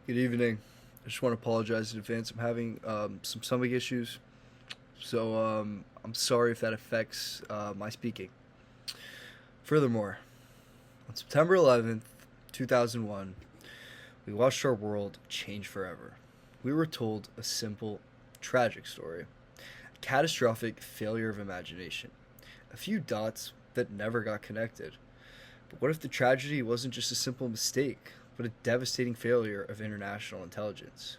Good evening. I just want to apologize in advance. I'm having some stomach issues, so I'm sorry if that affects my speaking. Furthermore, on September 11th, 2001, we watched our world change forever. We were told a simple, tragic story, a catastrophic failure of imagination, a few dots that never got connected. But what if the tragedy wasn't just a simple mistake, but a devastating failure of international intelligence?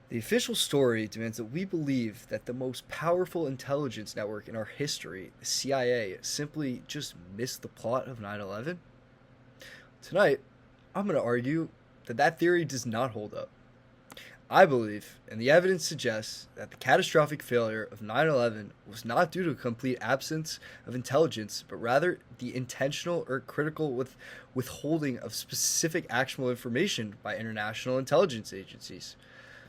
The official story demands that we believe that the most powerful intelligence network in our history, the CIA, simply just missed the plot of 9/11. Tonight, I'm going to argue that that theory does not hold up. I believe, and the evidence suggests, that the catastrophic failure of 9/11 was not due to a complete absence of intelligence, but rather the intentional or critical withholding of specific actionable information by international intelligence agencies,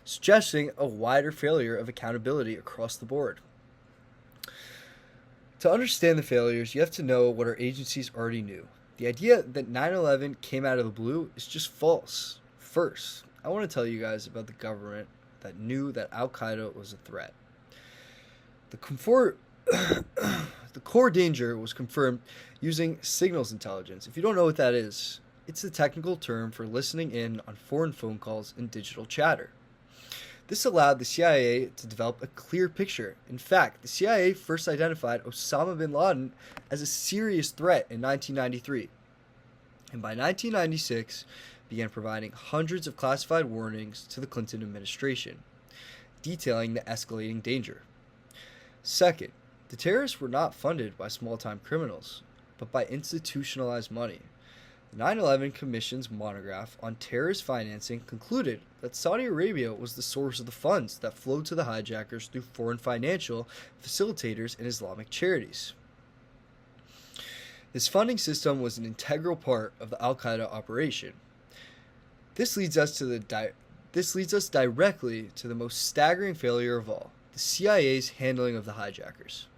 suggesting a wider failure of accountability across the board. To understand the failures, you have to know what our agencies already knew. The idea that 9/11 came out of the blue is just false. First, I want to tell you guys about the government that knew that Al Qaeda was a threat. The, comfort, the core danger was confirmed using signals intelligence. If you don't know what that is, it's the technical term for listening in on foreign phone calls and digital chatter. This allowed the CIA to develop a clear picture. In fact, the CIA first identified Osama bin Laden as a serious threat in 1993, and by 1996 began providing hundreds of classified warnings to the Clinton administration, detailing the escalating danger. Second, the terrorists were not funded by small-time criminals, but by institutionalized money. The 9/11 Commission's monograph on terrorist financing concluded that Saudi Arabia was the source of the funds that flowed to the hijackers through foreign financial facilitators and Islamic charities. This funding system was an integral part of the Al Qaeda operation. This leads us directly to the most staggering failure of all: the CIA's handling of the hijackers.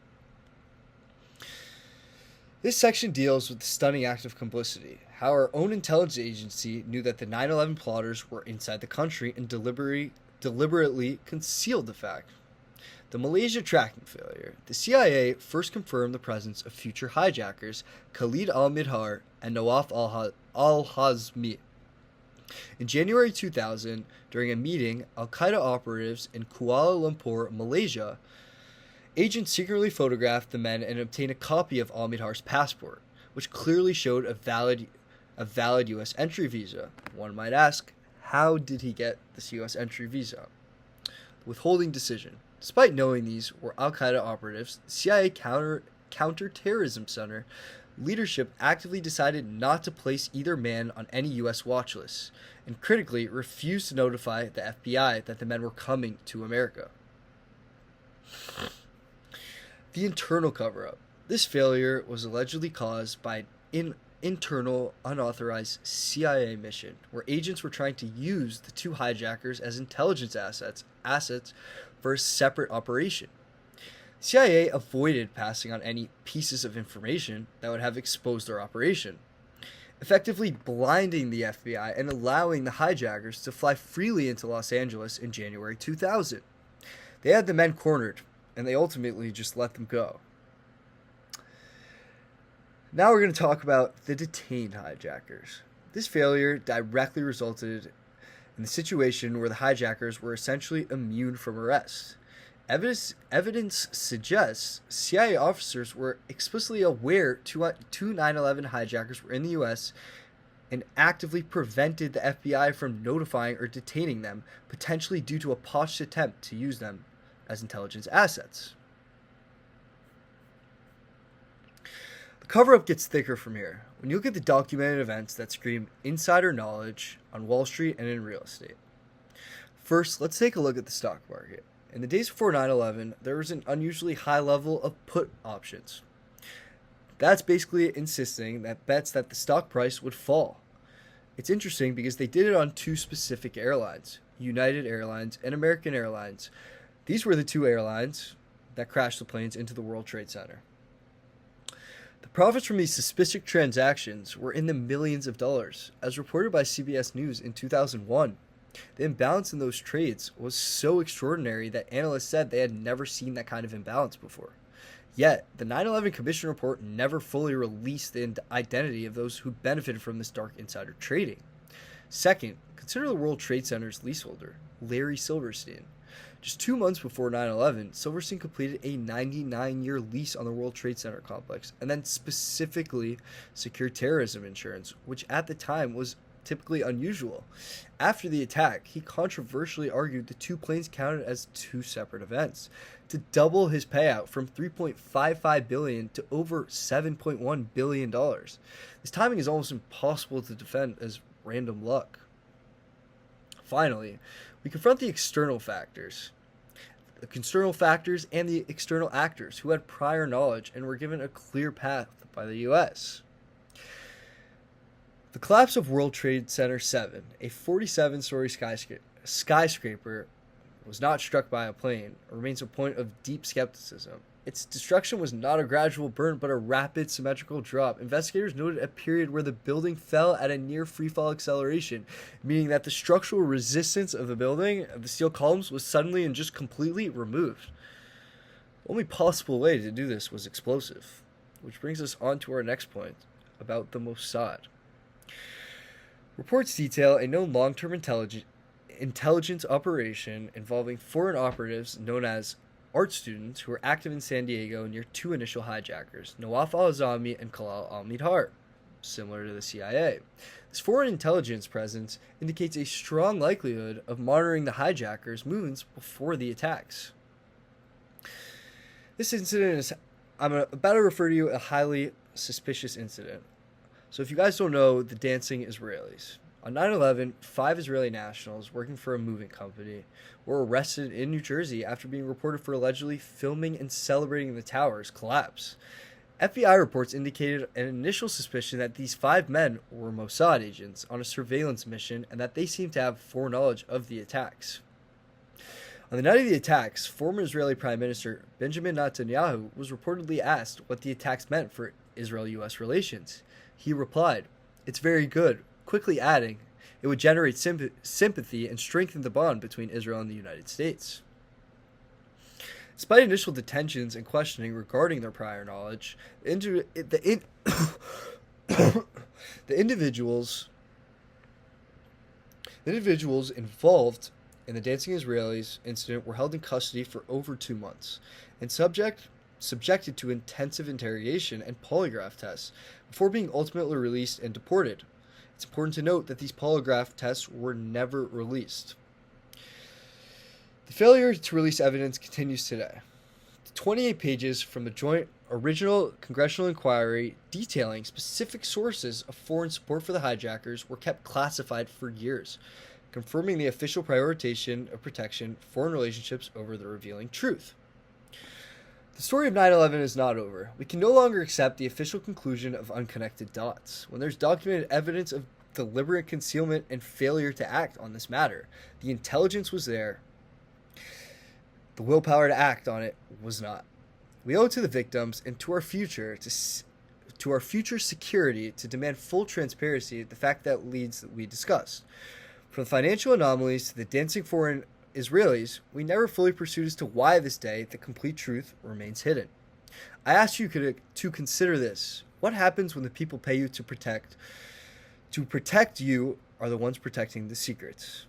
This section deals with the stunning act of complicity, how our own intelligence agency knew that the 9/11 plotters were inside the country and deliberately concealed the fact. The Malaysia tracking failure. The CIA first confirmed the presence of future hijackers Khalid al-Midhar and Nawaf al-Hazmi. In January 2000, during a meeting, Al-Qaeda operatives in Kuala Lumpur, Malaysia, agents secretly photographed the men and obtained a copy of al-Midhar's passport, which clearly showed a valid U.S. entry visa. One might ask, how did he get this U.S. entry visa? The withholding decision. Despite knowing these were al-Qaeda operatives, the CIA Counterterrorism Center leadership actively decided not to place either man on any U.S. watch lists, and critically refused to notify the FBI that the men were coming to America. The internal cover-up. This failure was allegedly caused by an internal, unauthorized CIA mission, where agents were trying to use the two hijackers as intelligence assets for a separate operation. CIA avoided passing on any pieces of information that would have exposed their operation, effectively blinding the FBI and allowing the hijackers to fly freely into Los Angeles in January 2000. They had the men cornered, and they ultimately just let them go. Now we're going to talk about the detained hijackers. This failure directly resulted in the situation where the hijackers were essentially immune from arrest. Evidence suggests CIA officers were explicitly aware two 9/11 hijackers were in the U.S. and actively prevented the FBI from notifying or detaining them, potentially due to a botched attempt to use them as intelligence assets. The cover-up gets thicker from here when you look at the documented events that scream insider knowledge on Wall Street and in real estate. First, let's take a look at the stock market. In the days before 9/11, there was an unusually high level of put options. That's basically insisting that bets that the stock price would fall. It's interesting because they did it on two specific airlines, United Airlines and American Airlines. These were the two airlines that crashed the planes into the World Trade Center. The profits from these suspicious transactions were in the millions of dollars. As reported by CBS News in 2001, the imbalance in those trades was so extraordinary that analysts said they had never seen that kind of imbalance before. Yet, the 9/11 Commission report never fully released the identity of those who benefited from this dark insider trading. Second, consider the World Trade Center's leaseholder, Larry Silverstein. Just 2 months before 9/11, Silverstein completed a 99-year lease on the World Trade Center complex and then specifically secured terrorism insurance, which at the time was typically unusual. After the attack, he controversially argued the two planes counted as two separate events to double his payout from $3.55 billion to over $7.1 billion. This timing is almost impossible to defend as random luck. Finally, we confront the external factors. The external factors and the external actors who had prior knowledge and were given a clear path by the U.S. The collapse of World Trade Center 7, a 47-story skyscraper, was not struck by a plane, remains a point of deep skepticism. Its destruction was not a gradual burn, but a rapid symmetrical drop. Investigators noted a period where the building fell at a near freefall acceleration, meaning that the structural resistance of the building, of the steel columns, was suddenly and just completely removed. The only possible way to do this was explosive, which brings us on to our next point about the Mossad. Reports detail a known long-term intelligence operation involving foreign operatives known as art students who were active in San Diego near two initial hijackers, Nawaf al-Azami and Khalal al-Mihdhar, similar to the CIA. This foreign intelligence presence indicates a strong likelihood of monitoring the hijackers' movements before the attacks. This incident is, I'm about to refer to you a highly suspicious incident. So if you guys don't know, the dancing Israelis. On 9/11, 5 Israeli nationals working for a moving company were arrested in New Jersey after being reported for allegedly filming and celebrating the tower's collapse. FBI reports indicated an initial suspicion that these 5 men were Mossad agents on a surveillance mission and that they seemed to have foreknowledge of the attacks. On the night of the attacks, former Israeli Prime Minister Benjamin Netanyahu was reportedly asked what the attacks meant for Israel-U.S. relations. He replied, "It's very good," quickly adding, it would generate sympathy and strengthen the bond between Israel and the United States. Despite initial detentions and questioning regarding their prior knowledge, the individuals involved in the Dancing Israelis incident were held in custody for over 2 months and subjected to intensive interrogation and polygraph tests before being ultimately released and deported. It's important to note that these polygraph tests were never released. The failure to release evidence continues today. The 28 pages from the joint original congressional inquiry detailing specific sources of foreign support for the hijackers were kept classified for years, confirming the official prioritization of protection foreign relationships over the revealing truth. The story of 9/11 is not over. We can no longer accept the official conclusion of unconnected dots. When there's documented evidence of deliberate concealment and failure to act on this matter, the intelligence was there. The willpower to act on it was not. We owe it to the victims and to our future security to demand full transparency of the fact that leads that we discussed. From the financial anomalies to the dancing foreign Israelis, we never fully pursued as to why this day the complete truth remains hidden. I ask you to consider this. What happens when the people pay you to protect you are the ones protecting the secrets?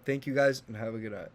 Thank you guys and have a good night.